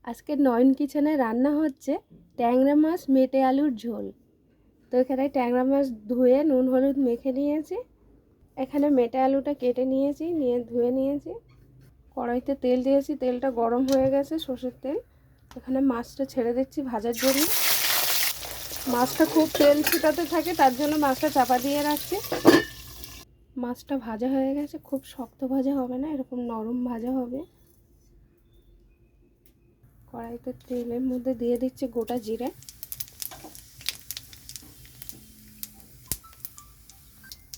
আজকে নয়ন কিচেনে রান্না হচ্ছে ট্যাংরা মাছ মেটে আলুর ঝোল। তো এখানে ট্যাংরা মাছ ধুয়ে নুন হলুদ মেখে নিয়েছি। এখানে মেটে আলুটা কেটে নিয়েছি, নিয়ে ধুয়ে নিয়েছি। কড়াইতে তেল দিয়েছি, তেলটা গরম হয়ে গেছে, সর্ষের তেল। এখানে মাছটা ছেড়ে দিচ্ছি ভাজার জন্য। মাছটা খুব তেল ছিটাতে থাকে, তার জন্য মাছটা চাপা দিয়ে রাখছি। মাছটা ভাজা হয়ে গেছে, খুব শক্ত ভাজা হবে না, এরকম নরম ভাজা হবে। কড়াইতে তেলের মধ্যে দিয়ে দিচ্ছি গোটা জিরে,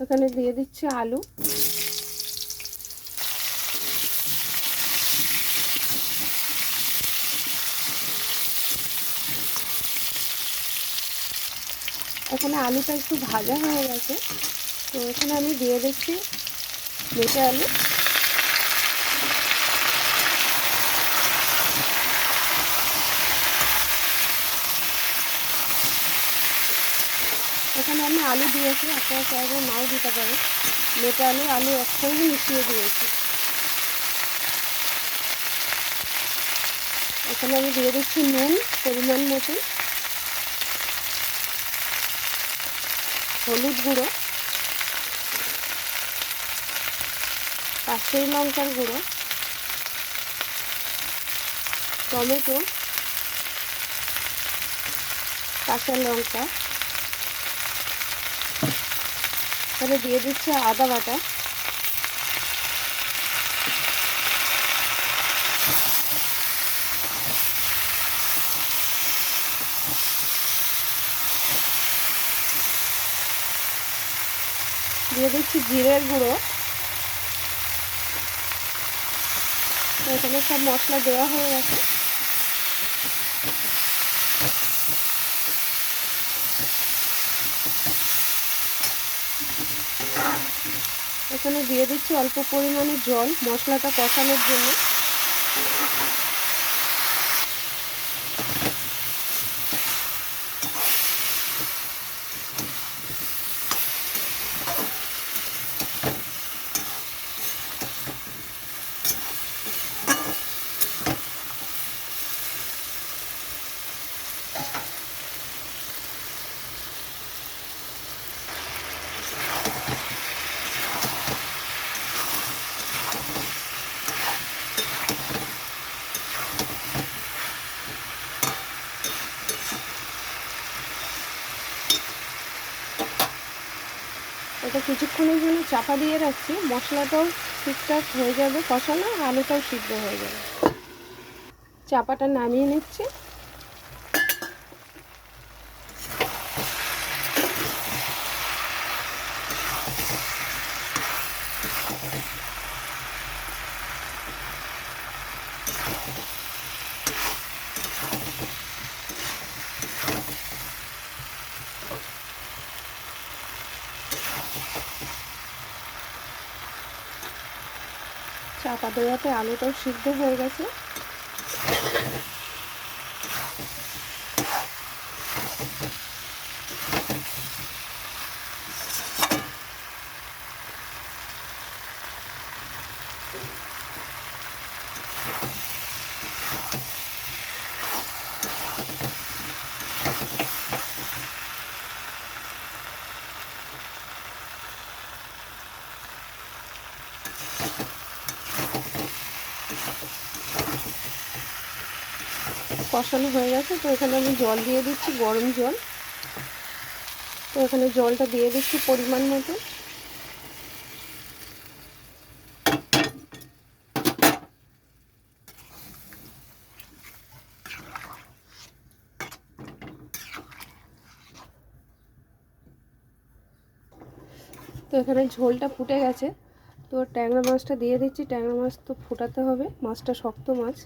এখানে দিয়ে দিচ্ছি আলু, এখানে আলুটা একটু ভাজা হয়ে গেছে। তো এখানে আমি দিয়ে দিচ্ছি মেটে আলু। এখানে আমি আলু দিয়েছি, আপনারা চাইলে নাও দিতে পারেন। মেটে আলু একসঙ্গে মিশিয়ে দিয়েছি। এখানে আমি দিয়ে দিচ্ছি নুন পরিমাণ মতো, হলুদ গুঁড়ো, কাশ্মীরি লঙ্কার গুঁড়ো, টমেটো, কাঁচা লঙ্কা, এখানে দিয়ে দিচ্ছি আদা বাটা, দিয়ে দিচ্ছি জিরের গুঁড়ো। এখানে সব মশলা দেওয়া হয়ে গেছে। এখানে দিয়ে দিচ্ছি অল্প পরিমাণে জল মশলাটা কষানোর জন্য। এটা কিছুক্ষণের জন্য চাপা দিয়ে রাখছি, মশলাটাও ঠিকঠাক হয়ে যাবে কষানো, আলুটাও সিদ্ধ হয়ে যাবে। চাপাটা নামিয়ে নিচ্ছি। চাপা দেওয়াতে আলুটাও সিদ্ধ হয়ে গেছে। কষানো হয়ে গেছে, তো এখানে আমি জল দিয়ে দিচ্ছি, গরম জল। তো এখানে জলটা দিয়ে দিচ্ছি পরিমাণ মতো। তো এখানে ঝোলটা ফুটে গেছে, তো ট্যাংরা মাছটা দিয়ে দিচ্ছি। ট্যাংরা মাছ তো ফোটাতে হবে, মাছটা শক্ত মাছ।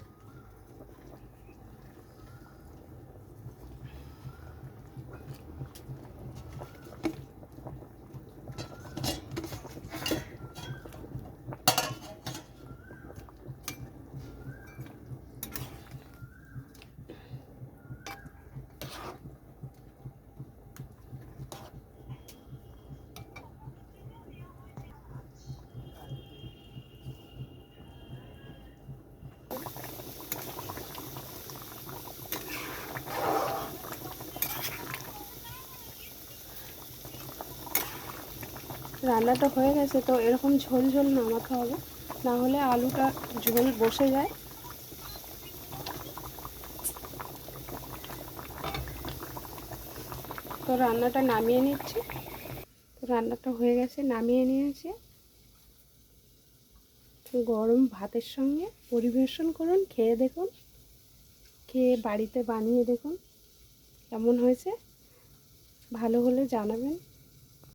রান্নাটা হয়ে গেছে, তো এরকম ঝোল ঝোল নামাতে হবে, না হলে আলুটা ঝোল বসে যায়। তো রান্নাটা নামিয়ে নিচ্ছি। তো রান্নাটা হয়ে গেছে, নামিয়ে নিয়েছি। গরম ভাতের সঙ্গে পরিবেশন করুন, খেয়ে দেখুন, খেয়ে বাড়িতে বানিয়ে দেখুন কেমন হয়েছে। ভালো হলে জানাবেন।